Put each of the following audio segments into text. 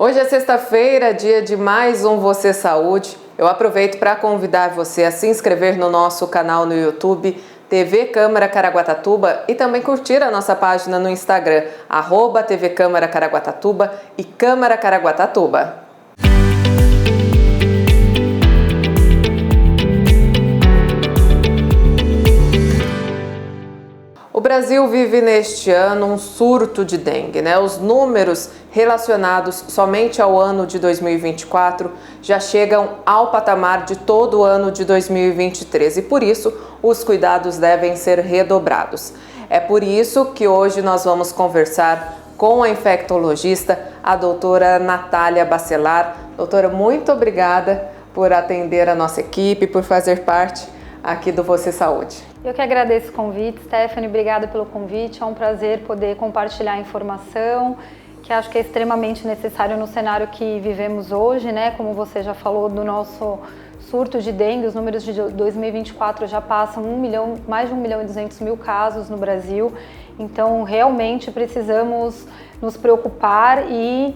Hoje é sexta-feira, dia de mais um Você Saúde. Eu aproveito para convidar você a se inscrever no nosso canal no YouTube, TV Câmara Caraguatatuba, e também curtir a nossa página no Instagram, @TV Câmara Caraguatatuba e Câmara Caraguatatuba. O Brasil vive neste ano um surto de dengue, né? Os números relacionados somente ao ano de 2024 já chegam ao patamar de todo o ano de 2023 e por isso os cuidados devem ser redobrados. É por isso que hoje nós vamos conversar com a infectologista, a doutora Natália Bacelar. Doutora, muito obrigada por atender a nossa equipe, por fazer parte aqui do Você Saúde. Eu que agradeço o convite, Stephanie, obrigada pelo convite, é um prazer poder compartilhar a informação, que acho que é extremamente necessário no cenário que vivemos hoje, né? Como você já falou do nosso surto de dengue, os números de 2024 já passam mais de 1.200.000 casos no Brasil, então realmente precisamos nos preocupar e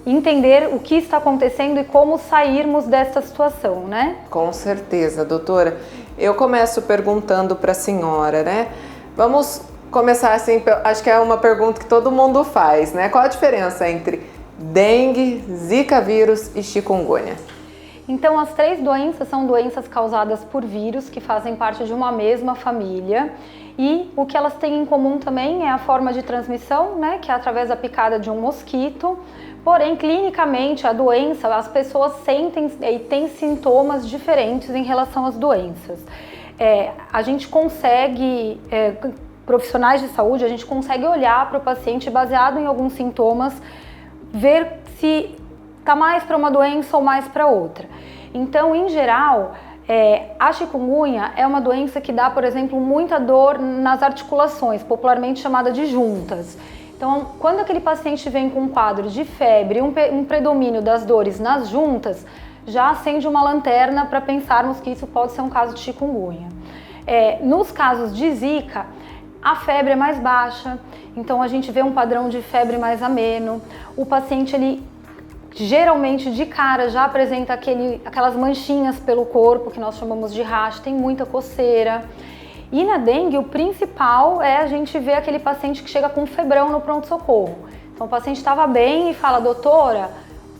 entender o que está acontecendo e como sairmos dessa situação, né? Com certeza, doutora. Eu começo perguntando para a senhora, né? Vamos começar assim, acho que é uma pergunta que todo mundo faz, né? Qual a diferença entre dengue, zika vírus e chikungunya? Então, as três doenças são doenças causadas por vírus que fazem parte de uma mesma família e o que elas têm em comum também é a forma de transmissão, né? Que é através da picada de um mosquito. Porém, clinicamente, a doença, as pessoas sentem e têm sintomas diferentes em relação às doenças. A gente consegue, profissionais de saúde, a gente consegue olhar para o paciente baseado em alguns sintomas, ver se está mais para uma doença ou mais para outra. Então, em geral, a chikungunya é uma doença que dá, por exemplo, muita dor nas articulações, popularmente chamada de juntas. Então, quando aquele paciente vem com um quadro de febre, um predomínio das dores nas juntas, já acende uma lanterna para pensarmos que isso pode ser um caso de chikungunya. Nos casos de zika, a febre é mais baixa, então a gente vê um padrão de febre mais ameno. O paciente, ele geralmente de cara já apresenta aquelas manchinhas pelo corpo, que nós chamamos de rash, tem muita coceira. E na dengue, o principal é a gente ver aquele paciente que chega com febrão no pronto-socorro. Então o paciente estava bem e fala, doutora,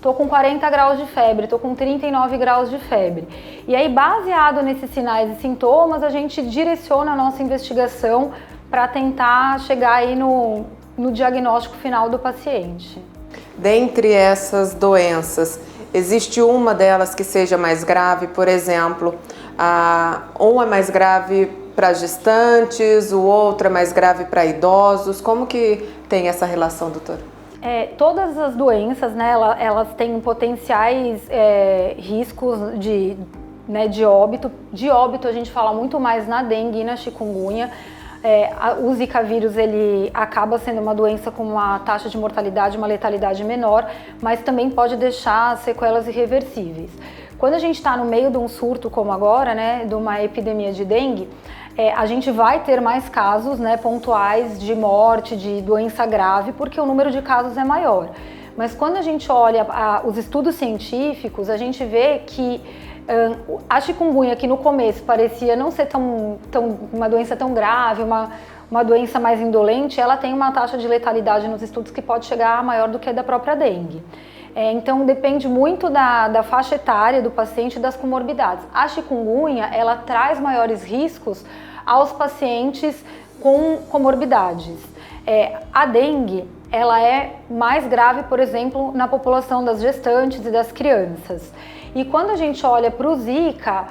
tô com 40 graus de febre, tô com 39 graus de febre. E aí, baseado nesses sinais e sintomas, a gente direciona a nossa investigação para tentar chegar aí no diagnóstico final do paciente. Dentre essas doenças, existe uma delas que seja mais grave, por exemplo, uma é mais grave para gestantes, o outro é mais grave para idosos. Como que tem essa relação, doutora? Todas as doenças, né, elas têm potenciais riscos de óbito. De óbito a gente fala muito mais na dengue e na chikungunya. O zika vírus, ele acaba sendo uma doença com uma taxa de mortalidade, uma letalidade menor, mas também pode deixar sequelas irreversíveis. Quando a gente está no meio de um surto como agora, né, de uma epidemia de dengue, a gente vai ter mais casos, né, pontuais de morte, de doença grave, porque o número de casos é maior. Mas quando a gente olha os estudos científicos, a gente vê que a chikungunya, que no começo parecia não ser uma doença tão grave, uma doença mais indolente, ela tem uma taxa de letalidade nos estudos que pode chegar a maior do que a da própria dengue. Então depende muito da faixa etária do paciente e das comorbidades. A chikungunya, ela traz maiores riscos aos pacientes com comorbidades. A dengue, ela é mais grave, por exemplo, na população das gestantes e das crianças. E quando a gente olha para o zika,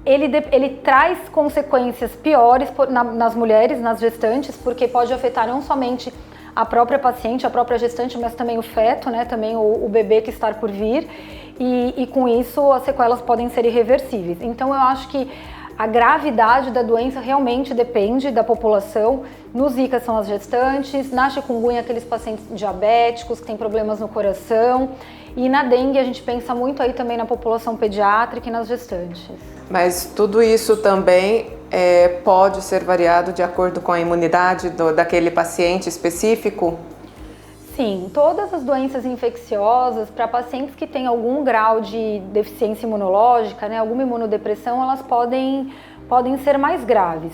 ele traz consequências piores nas mulheres, nas gestantes, porque pode afetar não somente a própria paciente, a própria gestante, mas também o feto, né, também o bebê que está por vir, e com isso as sequelas podem ser irreversíveis. Então eu acho que a gravidade da doença realmente depende da população. No zika são as gestantes, na chikungunya aqueles pacientes diabéticos que têm problemas no coração, e na dengue a gente pensa muito aí também na população pediátrica e nas gestantes. Mas tudo isso também pode ser variado de acordo com a imunidade daquele paciente específico? Sim, todas as doenças infecciosas, para pacientes que têm algum grau de deficiência imunológica, né, alguma imunodepressão, elas podem ser mais graves.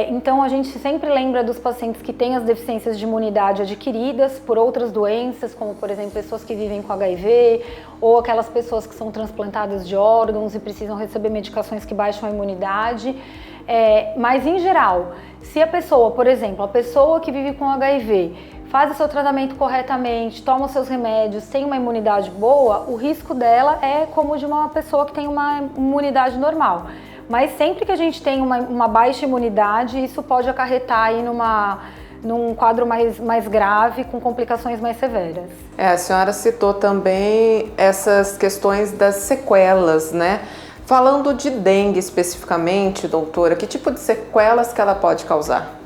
Então a gente sempre lembra dos pacientes que têm as deficiências de imunidade adquiridas por outras doenças, como por exemplo pessoas que vivem com HIV, ou aquelas pessoas que são transplantadas de órgãos e precisam receber medicações que baixam a imunidade. Mas em geral, se a pessoa, por exemplo, a pessoa que vive com HIV, faz o seu tratamento corretamente, toma os seus remédios, tem uma imunidade boa, o risco dela é como de uma pessoa que tem uma imunidade normal. Mas sempre que a gente tem uma baixa imunidade, isso pode acarretar aí num quadro mais grave, com complicações mais severas. A senhora citou também essas questões das sequelas, né? Falando de dengue especificamente, doutora, que tipo de sequelas que ela pode causar?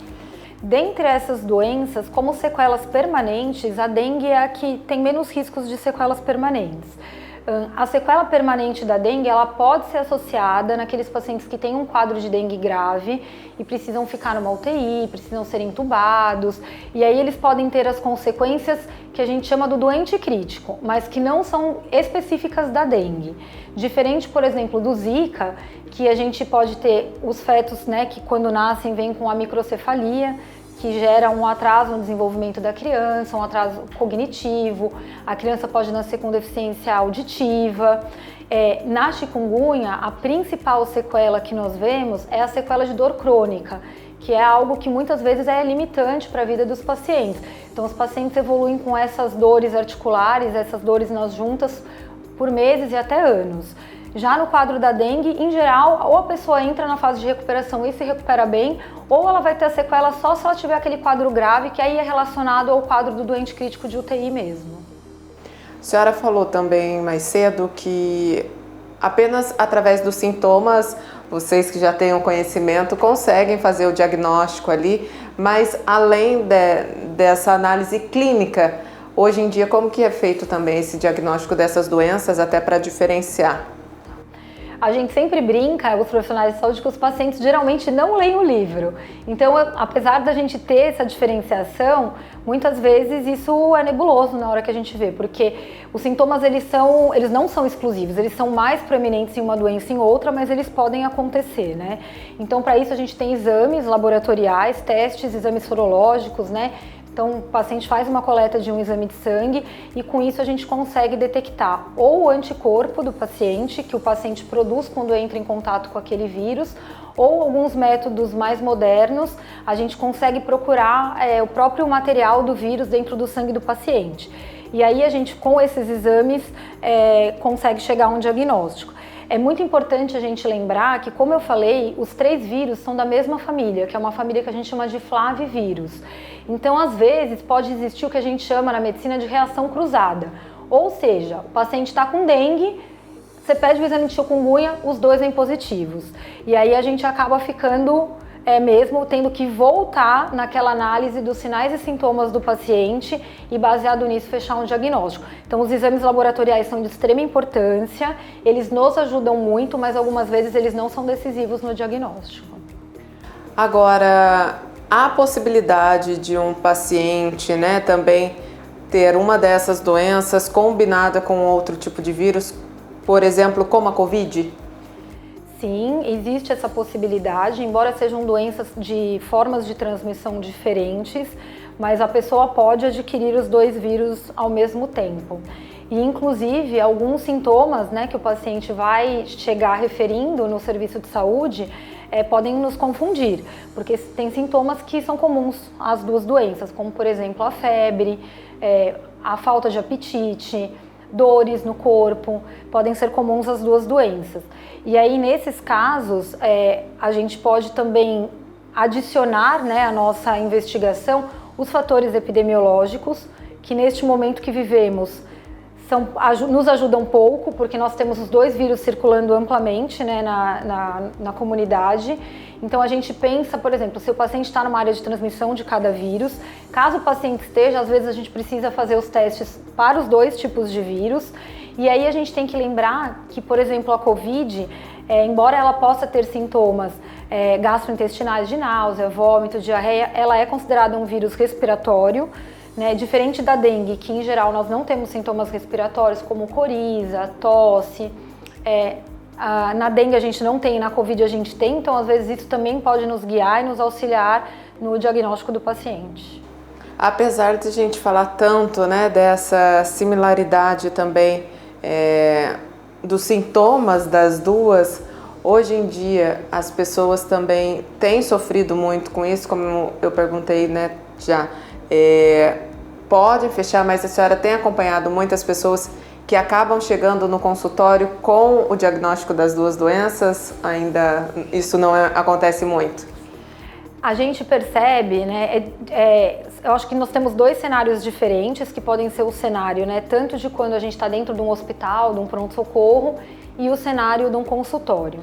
Dentre essas doenças, como sequelas permanentes, a dengue é a que tem menos riscos de sequelas permanentes. A sequela permanente da dengue, ela pode ser associada naqueles pacientes que têm um quadro de dengue grave e precisam ficar numa UTI, precisam ser entubados, e aí eles podem ter as consequências que a gente chama do doente crítico, mas que não são específicas da dengue. Diferente, por exemplo, do Zika, que a gente pode ter os fetos, né, que quando nascem vêm com a microcefalia, que gera um atraso no desenvolvimento da criança, um atraso cognitivo, a criança pode nascer com deficiência auditiva. Na chikungunya, a principal sequela que nós vemos é a sequela de dor crônica, que é algo que muitas vezes é limitante para a vida dos pacientes. Então, os pacientes evoluem com essas dores articulares, essas dores nas juntas, por meses e até anos. Já no quadro da dengue, em geral, ou a pessoa entra na fase de recuperação e se recupera bem, ou ela vai ter a sequela só se ela tiver aquele quadro grave, que aí é relacionado ao quadro do doente crítico de UTI mesmo. A senhora falou também mais cedo que apenas através dos sintomas, vocês que já têm um conhecimento conseguem fazer o diagnóstico ali, mas além dessa análise clínica, hoje em dia como que é feito também esse diagnóstico dessas doenças, até para diferenciar? A gente sempre brinca, os profissionais de saúde, que os pacientes geralmente não leem o livro. Então, apesar da gente ter essa diferenciação, muitas vezes isso é nebuloso na hora que a gente vê, porque os sintomas eles não são exclusivos, eles são mais proeminentes em uma doença e em outra, mas eles podem acontecer, né? Então, para isso a gente tem exames laboratoriais, testes, exames sorológicos, né? Então, o paciente faz uma coleta de um exame de sangue e com isso a gente consegue detectar ou o anticorpo do paciente, que o paciente produz quando entra em contato com aquele vírus, ou alguns métodos mais modernos, a gente consegue procurar o próprio material do vírus dentro do sangue do paciente. E aí a gente, com esses exames, consegue chegar a um diagnóstico. É muito importante a gente lembrar que, como eu falei, os 3 vírus são da mesma família, que é uma família que a gente chama de flavivírus. Então, às vezes, pode existir o que a gente chama na medicina de reação cruzada. Ou seja, o paciente está com dengue, você pede o exame de chikungunya, os 2 vêm positivos. E aí a gente acaba ficando mesmo tendo que voltar naquela análise dos sinais e sintomas do paciente e, baseado nisso, fechar um diagnóstico. Então, os exames laboratoriais são de extrema importância, eles nos ajudam muito, mas algumas vezes eles não são decisivos no diagnóstico. Agora, há a possibilidade de um paciente, né, também ter uma dessas doenças combinada com outro tipo de vírus, por exemplo, como a Covid? Sim, existe essa possibilidade, embora sejam doenças de formas de transmissão diferentes, mas a pessoa pode adquirir os 2 vírus ao mesmo tempo. E, inclusive, alguns sintomas, né, que o paciente vai chegar referindo no serviço de saúde podem nos confundir, porque tem sintomas que são comuns às 2 doenças, como, por exemplo, a febre, a falta de apetite, dores no corpo, podem ser comuns às 2 doenças. E aí, nesses casos, a gente pode também adicionar, né, à nossa investigação os fatores epidemiológicos, que neste momento que vivemos nos ajudam um pouco, porque nós temos os 2 vírus circulando amplamente, né, na comunidade. Então a gente pensa, por exemplo, se o paciente está numa área de transmissão de cada vírus, caso o paciente esteja, às vezes a gente precisa fazer os testes para os 2 tipos de vírus. E aí a gente tem que lembrar que, por exemplo, a Covid, embora ela possa ter sintomas gastrointestinais de náusea, vômito, diarreia, ela é considerada um vírus respiratório, né? Diferente da dengue, que em geral nós não temos sintomas respiratórios como coriza, tosse, na dengue a gente não tem, na Covid a gente tem, então às vezes isso também pode nos guiar e nos auxiliar no diagnóstico do paciente. Apesar de a gente falar tanto, né, dessa similaridade também dos sintomas das duas, hoje em dia as pessoas também têm sofrido muito com isso, como eu perguntei, né, já. Podem fechar, mas a senhora tem acompanhado muitas pessoas que acabam chegando no consultório com o diagnóstico das duas doenças? Ainda isso não acontece muito? A gente percebe, né, eu acho que nós temos dois cenários diferentes que podem ser o cenário, né, tanto de quando a gente está dentro de um hospital, de um pronto-socorro, e o cenário de um consultório.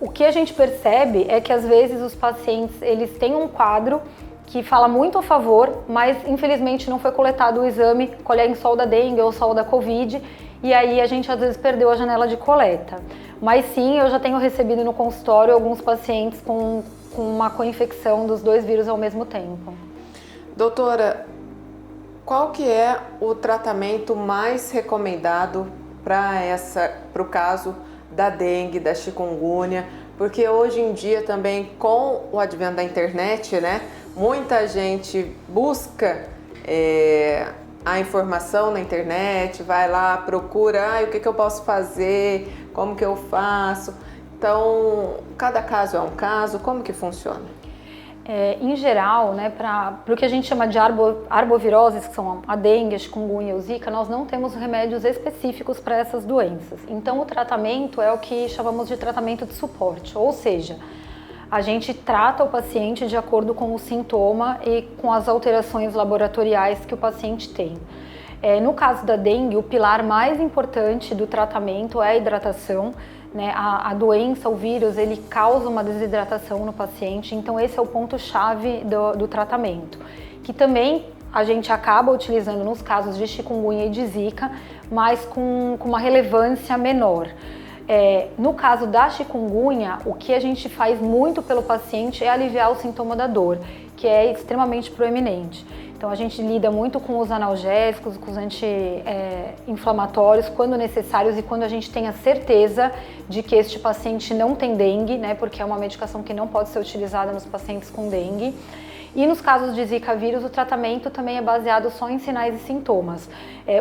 O que a gente percebe é que às vezes os pacientes eles têm um quadro que fala muito a favor, mas infelizmente não foi coletado o exame colhe-em-sol da dengue ou sol da Covid, e aí a gente às vezes perdeu a janela de coleta. Mas sim, eu já tenho recebido no consultório alguns pacientes com uma co-infecção dos dois vírus ao mesmo tempo. Doutora, qual que é o tratamento mais recomendado para o caso da dengue, da chikungunya? Porque hoje em dia também, com o advento da internet, né, muita gente busca a informação na internet, vai lá, procura, o que eu posso fazer, como que eu faço. Então, cada caso é um caso, como que funciona? Em geral, né, para o que a gente chama de arboviroses, que são a dengue, a chikungunya e o zika, nós não temos remédios específicos para essas doenças. Então, o tratamento é o que chamamos de tratamento de suporte, ou seja, a gente trata o paciente de acordo com o sintoma e com as alterações laboratoriais que o paciente tem. No caso da dengue, o pilar mais importante do tratamento é a hidratação, né? A doença, o vírus, ele causa uma desidratação no paciente, então esse é o ponto-chave do tratamento, que também a gente acaba utilizando nos casos de chikungunya e de zika, mas com uma relevância menor. No caso da chikungunya, o que a gente faz muito pelo paciente é aliviar o sintoma da dor, que é extremamente proeminente. Então a gente lida muito com os analgésicos, com os anti-inflamatórios, quando necessários e quando a gente tem a certeza de que este paciente não tem dengue, né, porque é uma medicação que não pode ser utilizada nos pacientes com dengue. E nos casos de Zika vírus, o tratamento também é baseado só em sinais e sintomas.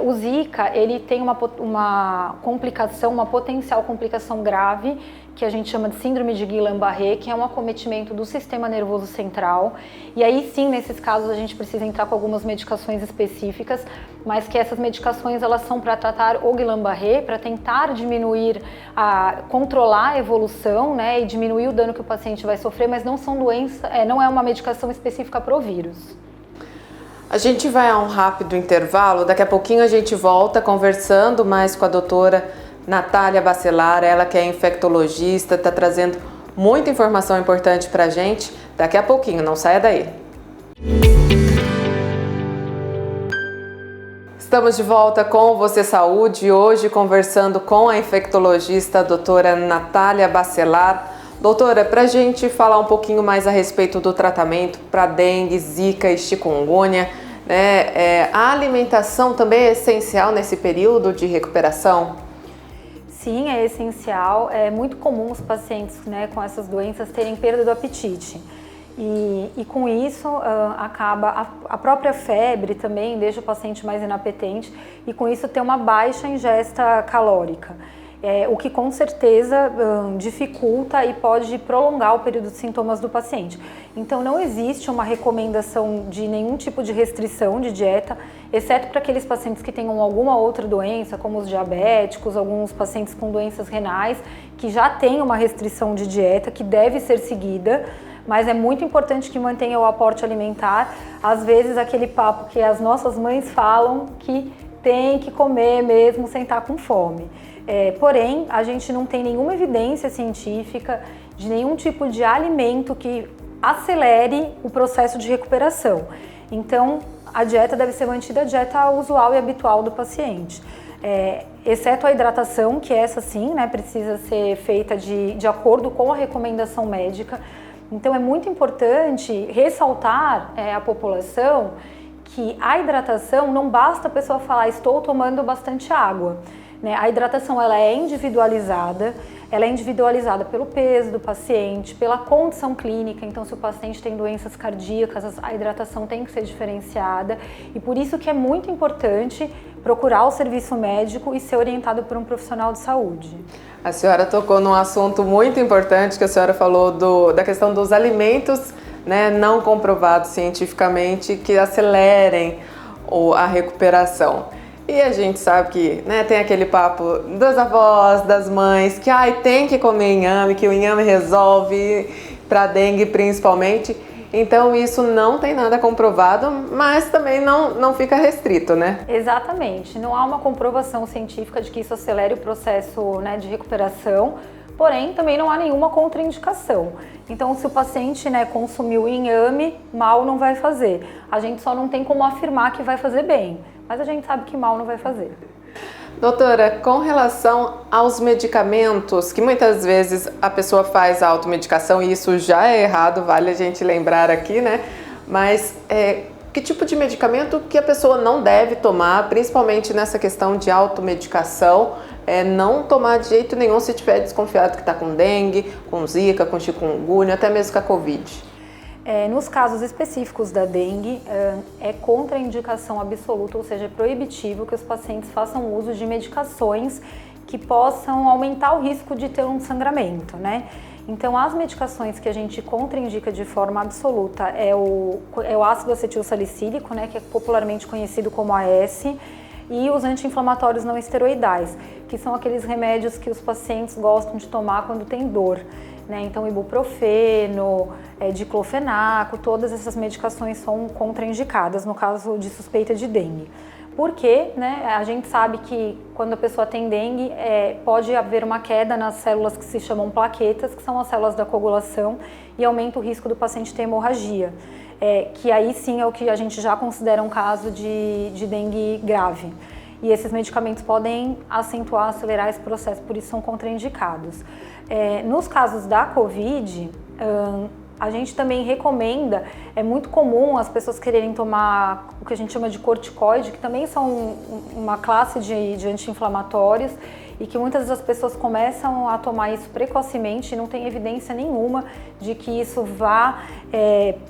O Zika, ele tem uma complicação, uma potencial complicação grave, que a gente chama de síndrome de Guillain-Barré, que é um acometimento do sistema nervoso central. E aí sim, nesses casos, a gente precisa entrar com algumas medicações específicas, mas que essas medicações elas são para tratar o Guillain-Barré, para tentar diminuir, controlar a evolução, né, e diminuir o dano que o paciente vai sofrer, mas não são não é uma medicação específica para o vírus. A gente vai a um rápido intervalo, daqui a pouquinho a gente volta conversando mais com a doutora Natália Bacelar, ela que é infectologista, está trazendo muita informação importante para a gente. Daqui a pouquinho, não saia daí. Estamos de volta com Você Saúde, hoje conversando com a infectologista a doutora Natália Bacelar. Doutora, para a gente falar um pouquinho mais a respeito do tratamento para dengue, zika e chikungunya, né, a alimentação também é essencial nesse período de recuperação? Sim, é essencial. É muito comum os pacientes, né, com essas doenças terem perda do apetite. E com isso acaba a própria febre também deixa o paciente mais inapetente e com isso tem uma baixa ingesta calórica. O que com certeza dificulta e pode prolongar o período de sintomas do paciente. Então não existe uma recomendação de nenhum tipo de restrição de dieta, exceto para aqueles pacientes que tenham alguma outra doença, como os diabéticos, alguns pacientes com doenças renais, que já têm uma restrição de dieta que deve ser seguida, mas é muito importante que mantenha o aporte alimentar. Às vezes aquele papo que as nossas mães falam que tem que comer mesmo sem estar com fome. Porém, a gente não tem nenhuma evidência científica de nenhum tipo de alimento que acelere o processo de recuperação. Então, a dieta deve ser mantida a dieta usual e habitual do paciente. Exceto a hidratação, que essa sim, né, precisa ser feita de acordo com a recomendação médica. Então, é muito importante ressaltar à população que a hidratação não basta a pessoa falar estou tomando bastante água, né? A hidratação ela é individualizada pelo peso do paciente, pela condição clínica. Então, se o paciente tem doenças cardíacas, a hidratação tem que ser diferenciada, e por isso que é muito importante procurar o serviço médico e ser orientado por um profissional de saúde. A senhora tocou num assunto muito importante, que a senhora falou da questão dos alimentos, né, não comprovados cientificamente, que acelerem a recuperação. E a gente sabe que, né, tem aquele papo das avós, das mães, que tem que comer inhame, que o inhame resolve, para dengue principalmente. Então isso não tem nada comprovado, mas também não fica restrito, né? Exatamente, não há uma comprovação científica de que isso acelere o processo, né, de recuperação, porém também não há nenhuma contraindicação. Então, se o paciente, né, consumiu inhame, mal não vai fazer. A gente só não tem como afirmar que vai fazer bem, mas a gente sabe que mal não vai fazer. Doutora, com relação aos medicamentos, que muitas vezes a pessoa faz a automedicação, e isso já é errado, vale a gente lembrar aqui, né? Mas que tipo de medicamento que a pessoa não deve tomar, principalmente nessa questão de automedicação, não tomar de jeito nenhum se tiver desconfiado que está com dengue, com zika, com chikungunya, até mesmo com a Covid? Nos casos específicos da dengue, é contraindicação absoluta, ou seja, é proibitivo que os pacientes façam uso de medicações que possam aumentar o risco de ter um sangramento, né? Então, as medicações que a gente contraindica de forma absoluta é o ácido acetil salicílico, né, que é popularmente conhecido como AS, e os anti-inflamatórios não esteroidais, que são aqueles remédios que os pacientes gostam de tomar quando tem dor, né? Então, ibuprofeno, diclofenaco, todas essas medicações são contraindicadas no caso de suspeita de dengue. Porque, né, a gente sabe que quando a pessoa tem dengue, pode haver uma queda nas células que se chamam plaquetas, que são as células da coagulação, e aumenta o risco do paciente ter hemorragia. Que aí sim é o que a gente já considera um caso de dengue grave. E esses medicamentos podem acentuar, acelerar esse processo, por isso são contraindicados. Nos casos da Covid, a gente também recomenda, é muito comum as pessoas quererem tomar o que a gente chama de corticoide, que também são uma classe de anti-inflamatórios, e que muitas das pessoas começam a tomar isso precocemente e não tem evidência nenhuma de que isso vá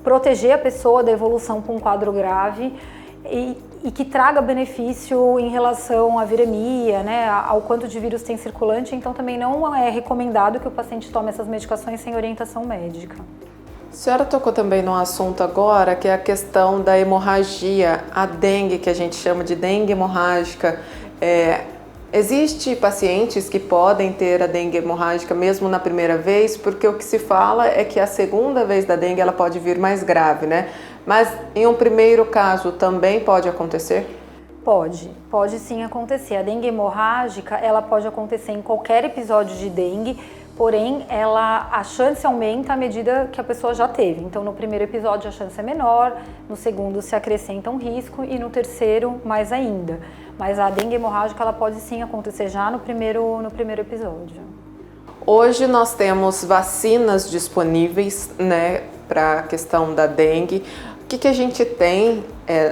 proteger a pessoa da evolução para um quadro grave e que traga benefício em relação à viremia, né, ao quanto de vírus tem circulante. Então também não é recomendado que o paciente tome essas medicações sem orientação médica. A senhora tocou também no assunto agora, que é a questão da hemorragia, a dengue, que a gente chama de dengue hemorrágica. Existe pacientes que podem ter a dengue hemorrágica mesmo na primeira vez, porque o que se fala é que a segunda vez da dengue ela pode vir mais grave, né? Mas em um primeiro caso também pode acontecer? Pode sim acontecer. A dengue hemorrágica, ela pode acontecer em qualquer episódio de dengue, porém a chance aumenta à medida que a pessoa já teve. Então no primeiro episódio a chance é menor, no segundo se acrescenta um risco e no terceiro mais ainda. Mas a dengue hemorrágica ela pode sim acontecer já no primeiro episódio. Hoje nós temos vacinas disponíveis, né, para a questão da dengue. O que a gente tem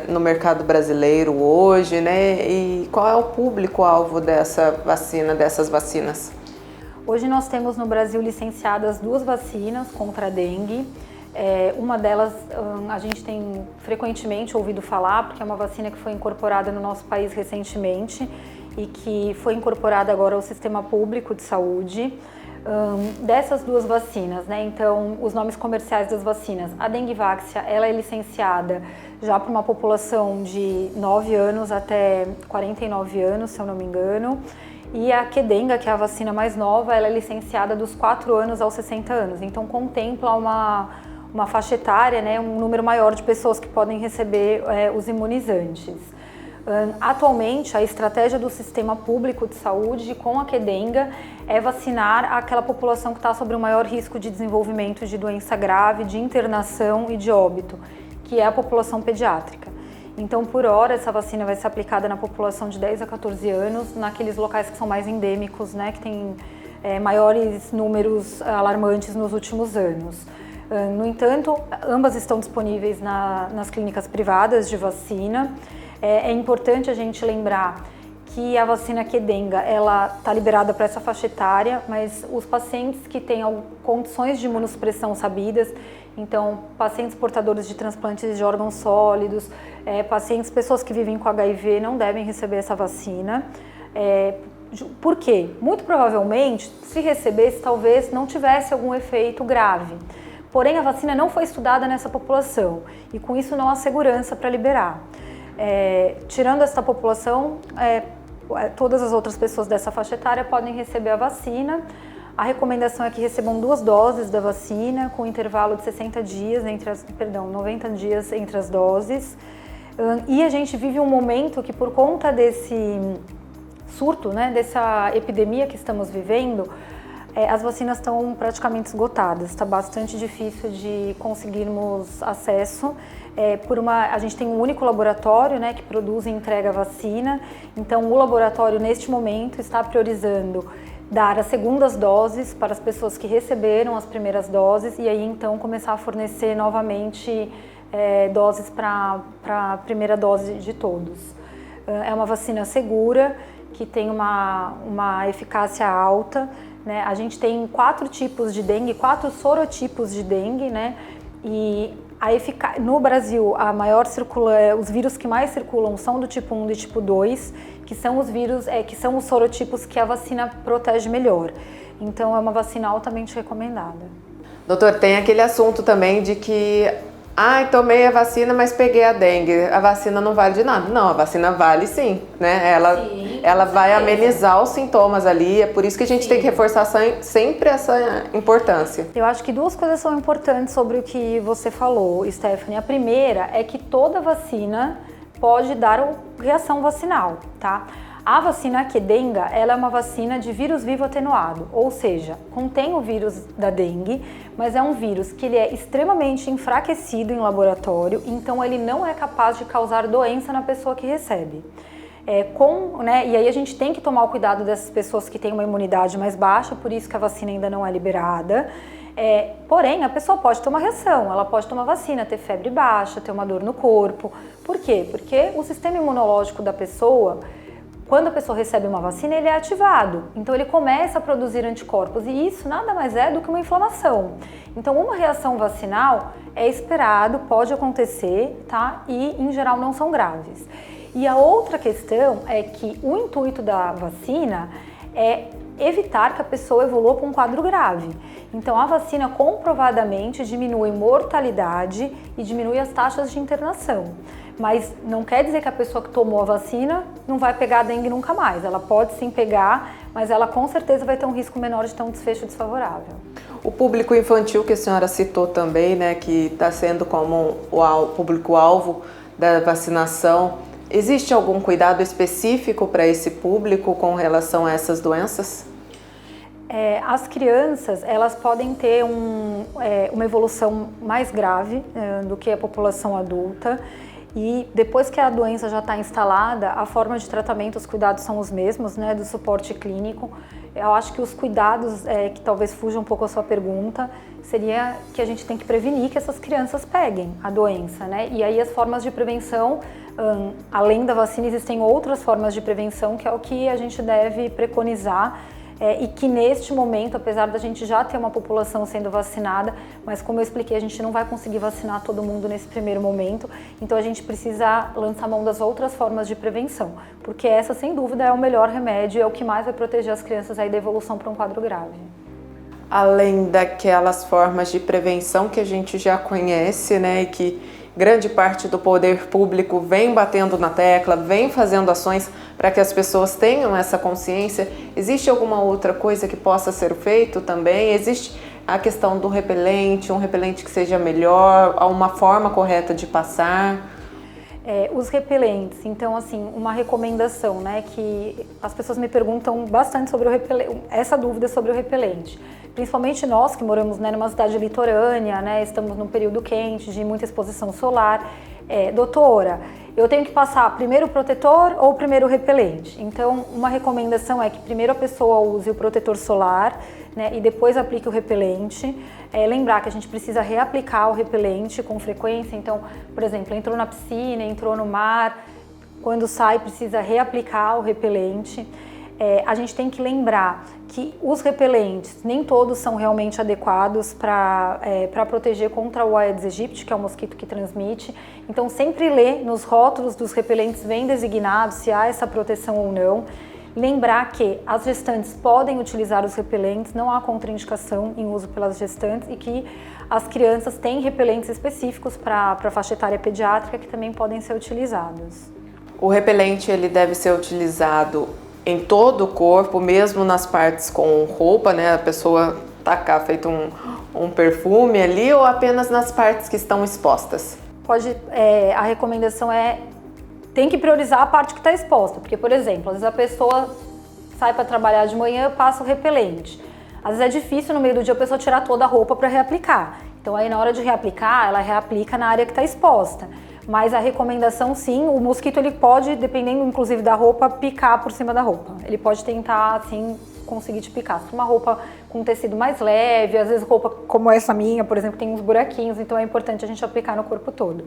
no mercado brasileiro hoje, né, e qual é o público-alvo dessas vacinas? Hoje nós temos no Brasil licenciadas 2 vacinas contra a dengue. Uma delas a gente tem frequentemente ouvido falar, porque é uma vacina que foi incorporada no nosso país recentemente e que foi incorporada agora ao sistema público de saúde. Dessas 2 vacinas, né? Então, os nomes comerciais das vacinas, a Dengvaxia, ela é licenciada já para uma população de 9 anos até 49 anos, se eu não me engano. E a Qdenga, que é a vacina mais nova, ela é licenciada dos 4 anos aos 60 anos. Então, contempla uma faixa etária, né? Um número maior de pessoas que podem receber os imunizantes. Atualmente, a estratégia do sistema público de saúde com a Qdenga é vacinar aquela população que está sob o maior risco de desenvolvimento de doença grave, de internação e de óbito, que é a população pediátrica. Então, por hora, essa vacina vai ser aplicada na população de 10 a 14 anos, naqueles locais que são mais endêmicos, né, que tem maiores números alarmantes nos últimos anos. No entanto, ambas estão disponíveis nas clínicas privadas de vacina. É importante a gente lembrar que a vacina Qdenga, ela está liberada para essa faixa etária, mas os pacientes que têm condições de imunossupressão sabidas, então pacientes portadores de transplantes de órgãos sólidos, pessoas que vivem com HIV não devem receber essa vacina. Por quê? Muito provavelmente, se recebesse, talvez não tivesse algum efeito grave. Porém, a vacina não foi estudada nessa população e com isso não há segurança para liberar. Tirando essa população, todas as outras pessoas dessa faixa etária podem receber a vacina. A recomendação é que recebam 2 doses da vacina, com intervalo de 90 dias entre as doses. E a gente vive um momento que, por conta desse surto, né, dessa epidemia que estamos vivendo, as vacinas estão praticamente esgotadas. Está bastante difícil de conseguirmos acesso. A gente tem um único laboratório, né, que produz e entrega a vacina. Então, o laboratório, neste momento, está priorizando dar as segundas doses para as pessoas que receberam as primeiras doses e aí, então, começar a fornecer novamente doses para a primeira dose de todos. É uma vacina segura, que tem uma eficácia alta, né? A gente tem 4 tipos de dengue, 4 sorotipos de dengue, né? E no Brasil, os vírus que mais circulam são do tipo 1 e do tipo 2, que são os vírus, que são os sorotipos que a vacina protege melhor. Então, é uma vacina altamente recomendada. Doutor, tem aquele assunto também de que tomei a vacina, mas peguei a dengue. A vacina não vale de nada. Não, a vacina vale sim, né? Ela vai amenizar os sintomas ali, é por isso que a gente tem que reforçar sempre essa importância. Eu acho que 2 coisas são importantes sobre o que você falou, Stephanie. A primeira é que toda vacina pode dar reação vacinal, tá? A vacina Qdenga, ela é uma vacina de vírus vivo atenuado, ou seja, contém o vírus da dengue, mas é um vírus que ele é extremamente enfraquecido em laboratório, então ele não é capaz de causar doença na pessoa que recebe. E aí a gente tem que tomar o cuidado dessas pessoas que têm uma imunidade mais baixa, por isso que a vacina ainda não é liberada. Porém, a pessoa pode ter uma reação, ela pode tomar vacina, ter febre baixa, ter uma dor no corpo. Por quê? Porque o sistema imunológico da pessoa, quando a pessoa recebe uma vacina, ele é ativado. Então ele começa a produzir anticorpos e isso nada mais é do que uma inflamação. Então uma reação vacinal é esperado, pode acontecer, tá? E em geral não são graves. E a outra questão é que o intuito da vacina é evitar que a pessoa evolua para um quadro grave. Então a vacina comprovadamente diminui mortalidade e diminui as taxas de internação. Mas não quer dizer que a pessoa que tomou a vacina não vai pegar a dengue nunca mais. Ela pode sim pegar, mas ela com certeza vai ter um risco menor de ter um desfecho desfavorável. O público infantil que a senhora citou também, né, que está sendo como o público-alvo da vacinação, existe algum cuidado específico para esse público com relação a essas doenças? As crianças, elas podem ter uma evolução mais grave do que a população adulta. E depois que a doença já está instalada, a forma de tratamento, os cuidados são os mesmos, né, do suporte clínico. Eu acho que os cuidados, que talvez fujam um pouco a sua pergunta, seria que a gente tem que prevenir que essas crianças peguem a doença, né? E aí as formas de prevenção, além da vacina, existem outras formas de prevenção, que é o que a gente deve preconizar. E que neste momento, apesar da gente já ter uma população sendo vacinada, mas como eu expliquei, a gente não vai conseguir vacinar todo mundo nesse primeiro momento, então a gente precisa lançar mão das outras formas de prevenção, porque essa, sem dúvida, é o melhor remédio, é o que mais vai proteger as crianças aí da evolução para um quadro grave. Além daquelas formas de prevenção que a gente já conhece, né, e que grande parte do poder público vem batendo na tecla, vem fazendo ações para que as pessoas tenham essa consciência. Existe alguma outra coisa que possa ser feito também? Existe a questão do repelente, um repelente que seja melhor, uma forma correta de passar? Os repelentes, então assim, uma recomendação, né, que as pessoas me perguntam bastante sobre essa dúvida sobre o repelente. Principalmente nós que moramos, né, numa cidade litorânea, né, estamos num período quente, de muita exposição solar. Doutora, eu tenho que passar primeiro o protetor ou primeiro o repelente. Então, uma recomendação é que primeiro a pessoa use o protetor solar, né, e depois aplique o repelente. Lembrar que a gente precisa reaplicar o repelente com frequência. Então, por exemplo, entrou na piscina, entrou no mar, quando sai precisa reaplicar o repelente. A gente tem que lembrar que os repelentes, nem todos são realmente adequados para proteger contra o Aedes aegypti, que é o mosquito que transmite. Então, sempre ler nos rótulos dos repelentes bem designados se há essa proteção ou não. Lembrar que as gestantes podem utilizar os repelentes, não há contraindicação em uso pelas gestantes, e que as crianças têm repelentes específicos para a faixa etária pediátrica que também podem ser utilizados. O repelente ele deve ser utilizado em todo o corpo, mesmo nas partes com roupa, né? A pessoa tacar feito um perfume ali, ou apenas nas partes que estão expostas? A recomendação tem que priorizar a parte que está exposta, porque, por exemplo, às vezes a pessoa sai para trabalhar de manhã e passa o repelente. Às vezes é difícil no meio do dia a pessoa tirar toda a roupa para reaplicar. Então aí na hora de reaplicar, ela reaplica na área que está exposta. Mas a recomendação sim, o mosquito ele pode, dependendo inclusive da roupa, picar por cima da roupa. Ele pode tentar assim conseguir te picar. Se uma roupa com tecido mais leve, às vezes roupa como essa minha, por exemplo, tem uns buraquinhos, então é importante a gente aplicar no corpo todo.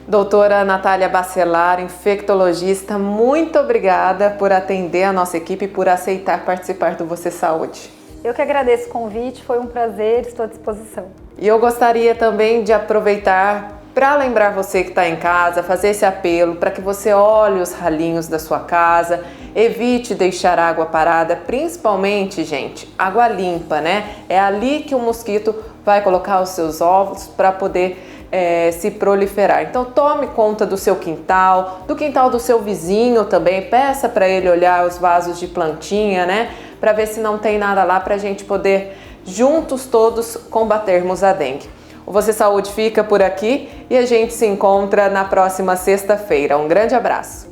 Doutora Natália Bacelar, infectologista, muito obrigada por atender a nossa equipe e por aceitar participar do Você Saúde. Eu que agradeço o convite, foi um prazer, estou à disposição. E eu gostaria também de aproveitar para lembrar você que está em casa, fazer esse apelo para que você olhe os ralinhos da sua casa, evite deixar água parada, principalmente, gente, água limpa, né? É ali que o mosquito vai colocar os seus ovos para poder se proliferar. Então tome conta do seu quintal, do quintal do seu vizinho também, peça para ele olhar os vasos de plantinha, né? Para ver se não tem nada lá para a gente poder juntos todos combatermos a dengue. O Você Saúde fica por aqui e a gente se encontra na próxima sexta-feira. Um grande abraço!